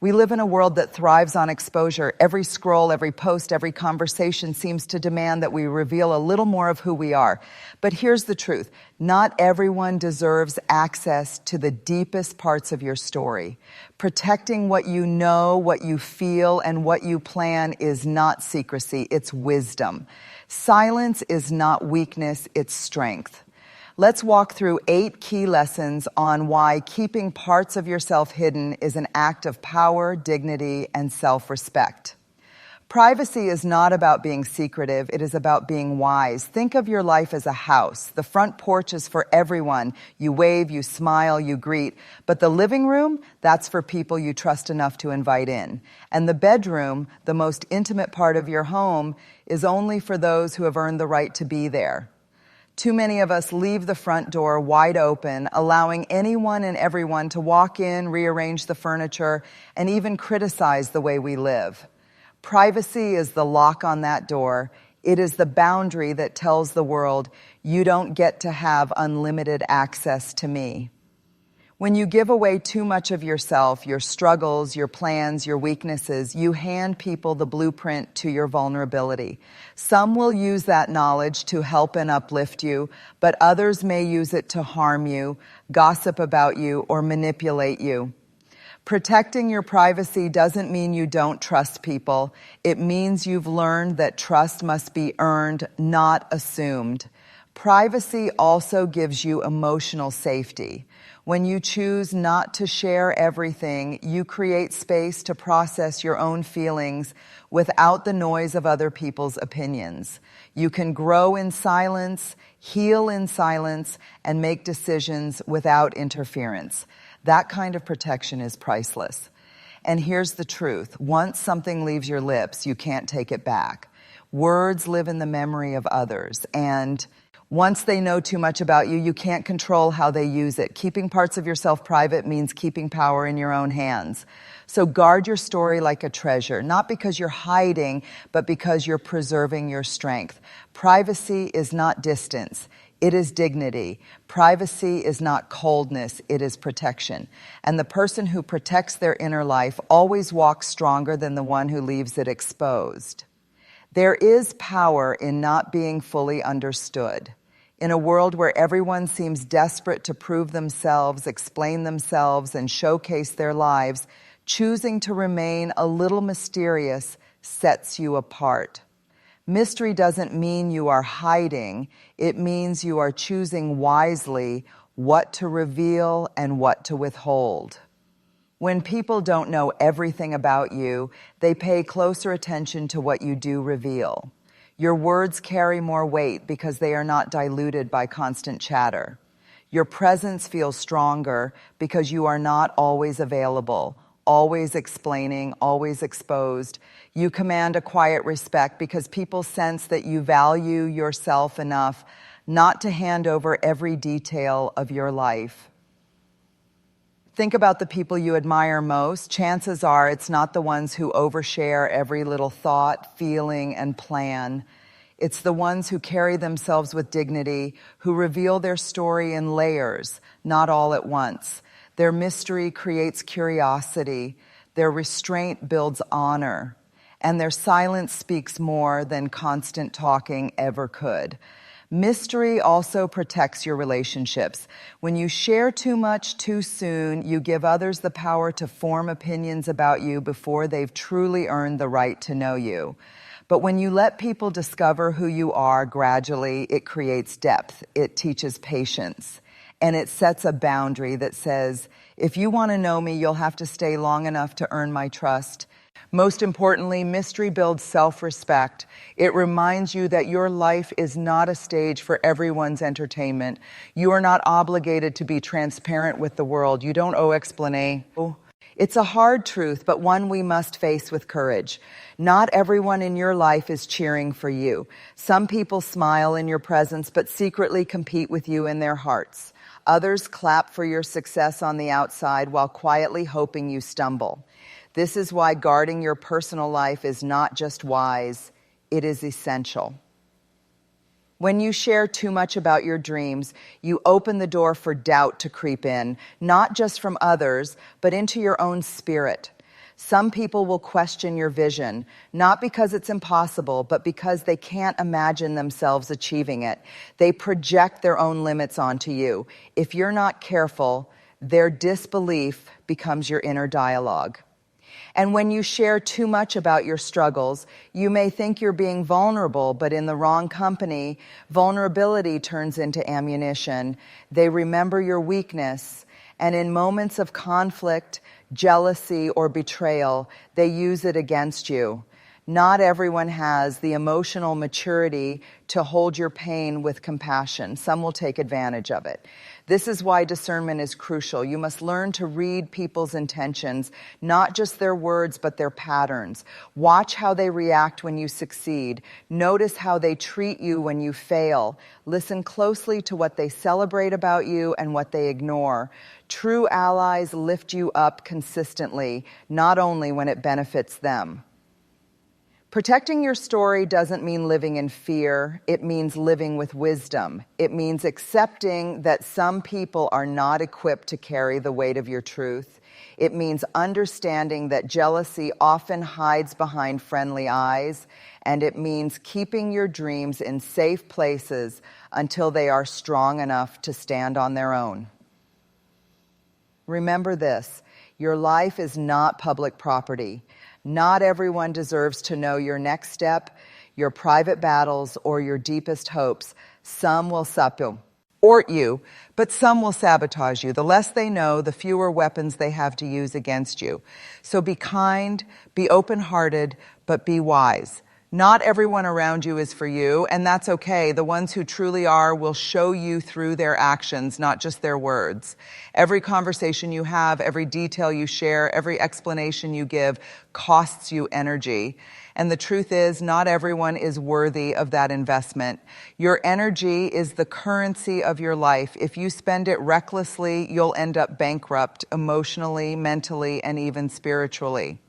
We live in a world that thrives on exposure. Every scroll, every post, every conversation seems to demand that we reveal a little more of who we are. But here's the truth. Not everyone deserves access to the deepest parts of your story. Protecting what you know, what you feel, and what you plan is not secrecy, it's wisdom. Silence is not weakness, it's strength. Let's walk through 8 key lessons on why keeping parts of yourself hidden is an act of power, dignity, and self-respect. Privacy is not about being secretive, it is about being wise. Think of your life as a house. The front porch is for everyone. You wave, you smile, you greet. But the living room, that's for people you trust enough to invite in. And the bedroom, the most intimate part of your home, is only for those who have earned the right to be there. Too many of us leave the front door wide open, allowing anyone and everyone to walk in, rearrange the furniture, and even criticize the way we live. Privacy is the lock on that door. It is the boundary that tells the world, you don't get to have unlimited access to me. When you give away too much of yourself, your struggles, your plans, your weaknesses, you hand people the blueprint to your vulnerability. Some will use that knowledge to help and uplift you, but others may use it to harm you, gossip about you, or manipulate you. Protecting your privacy doesn't mean you don't trust people. It means you've learned that trust must be earned, not assumed. Privacy also gives you emotional safety. When you choose not to share everything, you create space to process your own feelings without the noise of other people's opinions. You can grow in silence, heal in silence, and make decisions without interference. That kind of protection is priceless. And here's the truth. Once something leaves your lips, you can't take it back. Words live in the memory of others, and once they know too much about you, you can't control how they use it. Keeping parts of yourself private means keeping power in your own hands. So guard your story like a treasure, not because you're hiding, but because you're preserving your strength. Privacy is not distance. It is dignity. Privacy is not coldness. It is protection. And the person who protects their inner life always walks stronger than the one who leaves it exposed. There is power in not being fully understood. In a world where everyone seems desperate to prove themselves, explain themselves, and showcase their lives, choosing to remain a little mysterious sets you apart. Mystery doesn't mean you are hiding. It means you are choosing wisely what to reveal and what to withhold. When people don't know everything about you, they pay closer attention to what you do reveal. Your words carry more weight because they are not diluted by constant chatter. Your presence feels stronger because you are not always available, always explaining, always exposed. You command a quiet respect because people sense that you value yourself enough not to hand over every detail of your life. Think about the people you admire most. Chances are it's not the ones who overshare every little thought, feeling, and plan. It's the ones who carry themselves with dignity, who reveal their story in layers, not all at once. Their mystery creates curiosity. Their restraint builds honor. And their silence speaks more than constant talking ever could. Mystery also protects your relationships. When you share too much too soon, you give others the power to form opinions about you before they've truly earned the right to know you. But when you let people discover who you are gradually, it creates depth. It teaches patience. And it sets a boundary that says, if you want to know me, you'll have to stay long enough to earn my trust. Most importantly, mystery builds self-respect. It reminds you that your life is not a stage for everyone's entertainment. You are not obligated to be transparent with the world. You don't owe explanation. It's a hard truth, but one we must face with courage. Not everyone in your life is cheering for you. Some people smile in your presence, but secretly compete with you in their hearts. Others clap for your success on the outside while quietly hoping you stumble. This is why guarding your personal life is not just wise, it is essential. When you share too much about your dreams, you open the door for doubt to creep in, not just from others, but into your own spirit. Some people will question your vision, not because it's impossible, but because they can't imagine themselves achieving it. They project their own limits onto you. If you're not careful, their disbelief becomes your inner dialogue. And when you share too much about your struggles, you may think you're being vulnerable, but in the wrong company, vulnerability turns into ammunition. They remember your weakness, and in moments of conflict, jealousy, or betrayal, they use it against you. Not everyone has the emotional maturity to hold your pain with compassion. Some will take advantage of it. This is why discernment is crucial. You must learn to read people's intentions, not just their words, but their patterns. Watch how they react when you succeed. Notice how they treat you when you fail. Listen closely to what they celebrate about you and what they ignore. True allies lift you up consistently, not only when it benefits them. Protecting your story doesn't mean living in fear. It means living with wisdom. It means accepting that some people are not equipped to carry the weight of your truth. It means understanding that jealousy often hides behind friendly eyes. And it means keeping your dreams in safe places until they are strong enough to stand on their own. Remember this, your life is not public property. Not everyone deserves to know your next step, your private battles, or your deepest hopes. Some will support you, but some will sabotage you. The less they know, the fewer weapons they have to use against you. So be kind, be open-hearted, but be wise. Not everyone around you is for you, and that's okay. The ones who truly are will show you through their actions, not just their words. Every conversation you have, every detail you share, every explanation you give costs you energy. And the truth is, not everyone is worthy of that investment. Your energy is the currency of your life. If you spend it recklessly, you'll end up bankrupt emotionally, mentally, and even spiritually.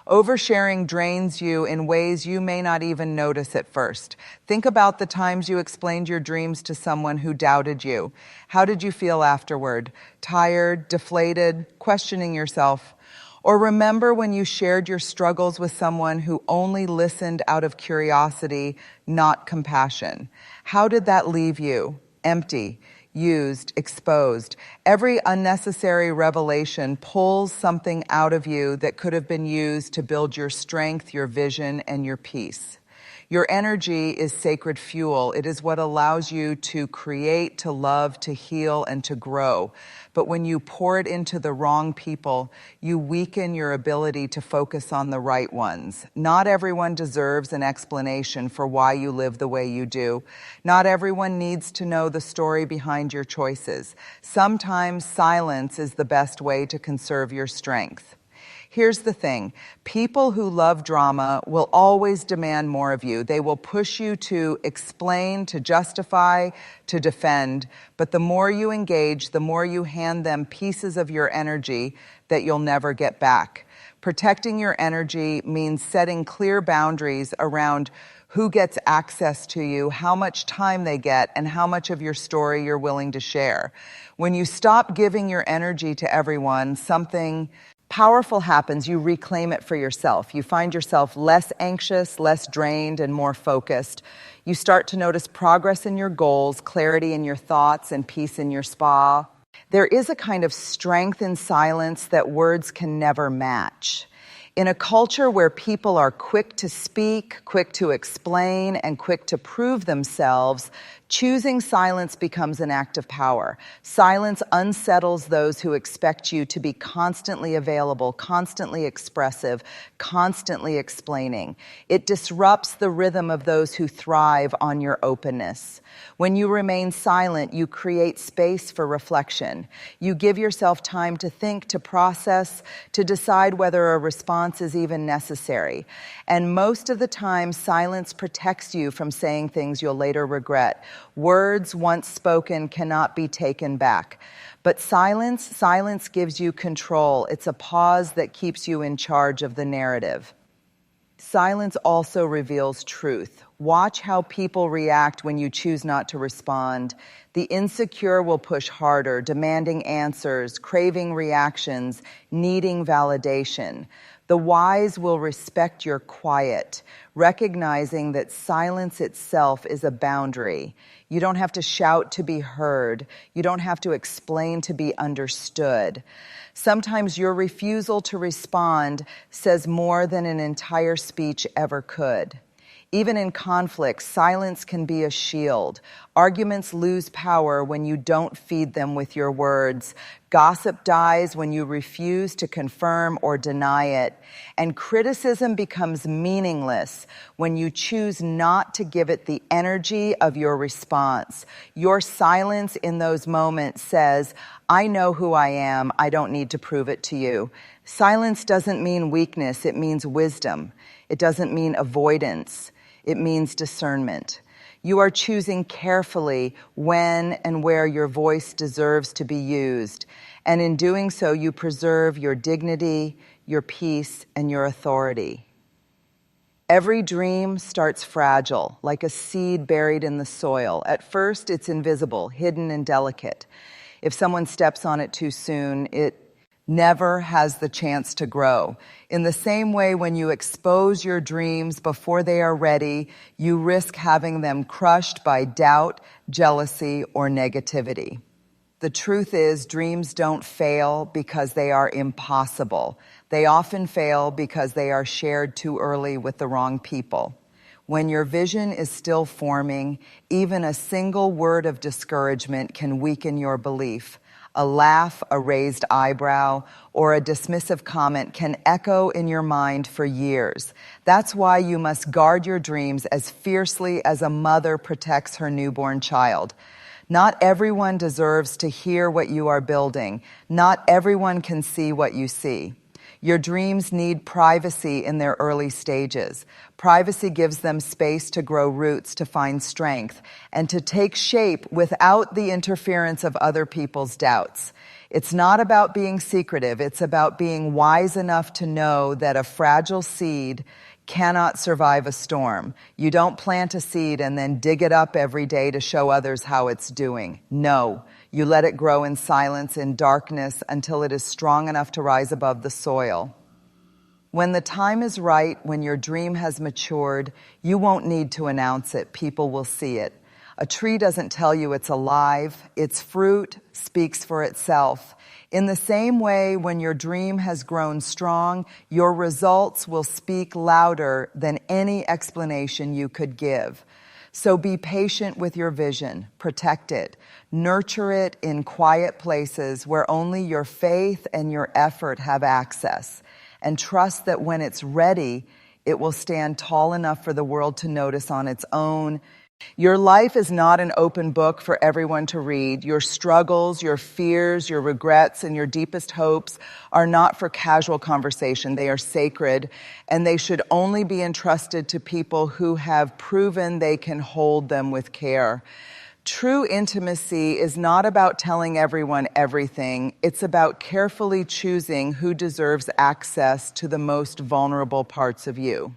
Oversharing drains you in ways you may not even notice at first. Think about the times you explained your dreams to someone who doubted you. How did you feel afterward? Tired, deflated, questioning yourself? Or remember when you shared your struggles with someone who only listened out of curiosity, not compassion? How did that leave you? Empty, used, exposed. Every unnecessary revelation pulls something out of you that could have been used to build your strength, your vision, and your peace. Your energy is sacred fuel. It is what allows you to create, to love, to heal, and to grow. But when you pour it into the wrong people, you weaken your ability to focus on the right ones. Not everyone deserves an explanation for why you live the way you do. Not everyone needs to know the story behind your choices. Sometimes silence is the best way to conserve your strength. Here's the thing. People who love drama will always demand more of you. They will push you to explain, to justify, to defend. But the more you engage, the more you hand them pieces of your energy that you'll never get back. Protecting your energy means setting clear boundaries around who gets access to you, how much time they get, and how much of your story you're willing to share. When you stop giving your energy to everyone, something powerful happens. You reclaim it for yourself. You find yourself less anxious, less drained, and more focused. You start to notice progress in your goals, clarity in your thoughts, and peace in your spa. There is a kind of strength in silence that words can never match. In a culture where people are quick to speak, quick to explain, and quick to prove themselves, choosing silence becomes an act of power. Silence unsettles those who expect you to be constantly available, constantly expressive, constantly explaining. It disrupts the rhythm of those who thrive on your openness. When you remain silent, you create space for reflection. You give yourself time to think, to process, to decide whether a response is even necessary. And most of the time, silence protects you from saying things you'll later regret. Words once spoken cannot be taken back. But silence gives you control. It's a pause that keeps you in charge of the narrative. Silence also reveals truth. Watch how people react when you choose not to respond. The insecure will push harder, demanding answers, craving reactions, needing validation. The wise will respect your quiet, recognizing that silence itself is a boundary. You don't have to shout to be heard. You don't have to explain to be understood. Sometimes your refusal to respond says more than an entire speech ever could. Even in conflict, silence can be a shield. Arguments lose power when you don't feed them with your words. Gossip dies when you refuse to confirm or deny it. And criticism becomes meaningless when you choose not to give it the energy of your response. Your silence in those moments says, I know who I am. I don't need to prove it to you. Silence doesn't mean weakness. It means wisdom. It doesn't mean avoidance. It means discernment. You are choosing carefully when and where your voice deserves to be used. And in doing so, you preserve your dignity, your peace, and your authority. Every dream starts fragile, like a seed buried in the soil. At first, it's invisible, hidden, and delicate. If someone steps on it too soon, it never has the chance to grow. In the same way, when you expose your dreams before they are ready, you risk having them crushed by doubt, jealousy, or negativity. The truth is, dreams don't fail because they are impossible. They often fail because they are shared too early with the wrong people. When your vision is still forming, even a single word of discouragement can weaken your belief. A laugh, a raised eyebrow, or a dismissive comment can echo in your mind for years. That's why you must guard your dreams as fiercely as a mother protects her newborn child. Not everyone deserves to hear what you are building. Not everyone can see what you see. Your dreams need privacy in their early stages. Privacy gives them space to grow roots, to find strength, and to take shape without the interference of other people's doubts. It's not about being secretive. It's about being wise enough to know that a fragile seed cannot survive a storm. You don't plant a seed and then dig it up every day to show others how it's doing. No. You let it grow in silence, in darkness, until it is strong enough to rise above the soil. When the time is right, when your dream has matured, you won't need to announce it. People will see it. A tree doesn't tell you it's alive. Its fruit speaks for itself. In the same way, when your dream has grown strong, your results will speak louder than any explanation you could give. So be patient with your vision, protect it, nurture it in quiet places where only your faith and your effort have access, and trust that when it's ready, it will stand tall enough for the world to notice on its own. Your life is not an open book for everyone to read. Your struggles, your fears, your regrets, and your deepest hopes are not for casual conversation. They are sacred, and they should only be entrusted to people who have proven they can hold them with care. True intimacy is not about telling everyone everything. It's about carefully choosing who deserves access to the most vulnerable parts of you.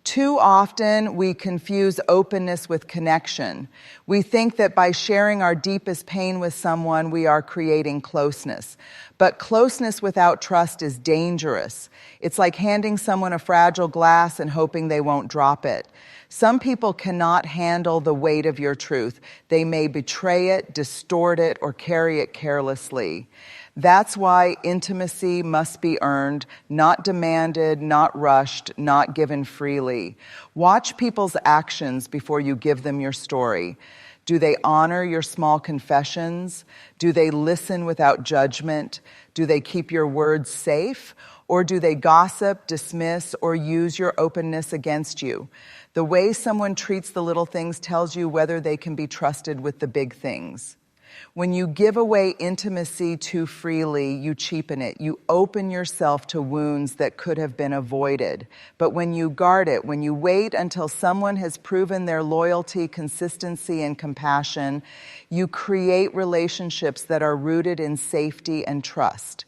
Too often, we confuse openness with connection. We think that by sharing our deepest pain with someone, we are creating closeness. But closeness without trust is dangerous. It's like handing someone a fragile glass and hoping they won't drop it. Some people cannot handle the weight of your truth. They may betray it, distort it, or carry it carelessly. That's why intimacy must be earned, not demanded, not rushed, not given freely. Watch people's actions before you give them your story. Do they honor your small confessions? Do they listen without judgment? Do they keep your words safe? Or do they gossip, dismiss, or use your openness against you? The way someone treats the little things tells you whether they can be trusted with the big things. When you give away intimacy too freely, you cheapen it. You open yourself to wounds that could have been avoided. But when you guard it, when you wait until someone has proven their loyalty, consistency, and compassion, you create relationships that are rooted in safety and trust.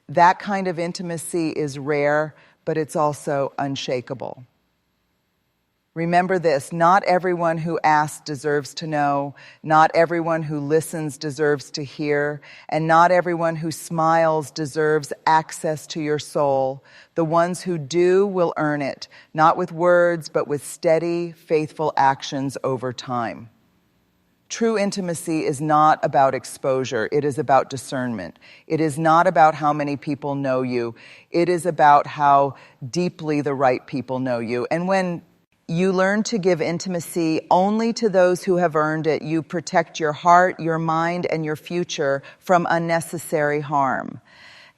That kind of intimacy is rare, but it's also unshakable. Remember this, not everyone who asks deserves to know, not everyone who listens deserves to hear, and not everyone who smiles deserves access to your soul. The ones who do will earn it, not with words, but with steady, faithful actions over time. True intimacy is not about exposure. It is about discernment. It is not about how many people know you. It is about how deeply the right people know you. And when you learn to give intimacy only to those who have earned it, you protect your heart, your mind, and your future from unnecessary harm.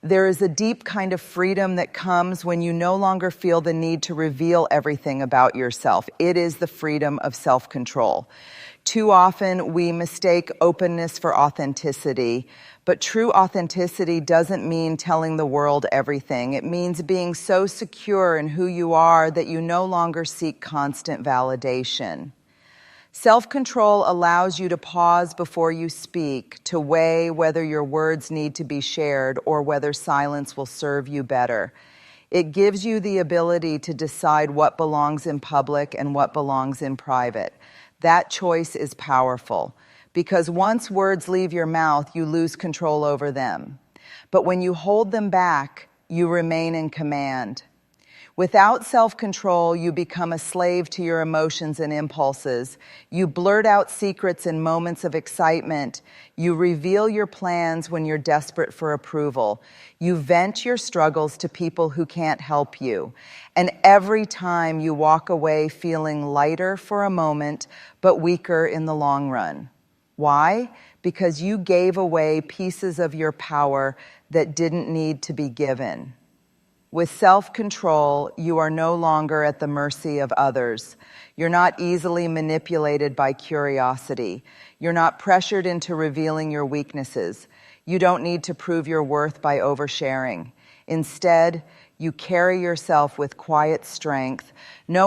There is a deep kind of freedom that comes when you no longer feel the need to reveal everything about yourself. It is the freedom of self-control. Too often we mistake openness for authenticity, but true authenticity doesn't mean telling the world everything. It means being so secure in who you are that you no longer seek constant validation. Self-control allows you to pause before you speak, to weigh whether your words need to be shared or whether silence will serve you better. It gives you the ability to decide what belongs in public and what belongs in private. That choice is powerful, because once words leave your mouth, you lose control over them. But when you hold them back, you remain in command. Without self-control, you become a slave to your emotions and impulses. You blurt out secrets in moments of excitement. You reveal your plans when you're desperate for approval. You vent your struggles to people who can't help you. And every time you walk away feeling lighter for a moment, but weaker in the long run. Why? Because you gave away pieces of your power that didn't need to be given. With self-control, you are no longer at the mercy of others. You're not easily manipulated by curiosity. You're not pressured into revealing your weaknesses. You don't need to prove your worth by oversharing. Instead, you carry yourself with quiet strength, knowing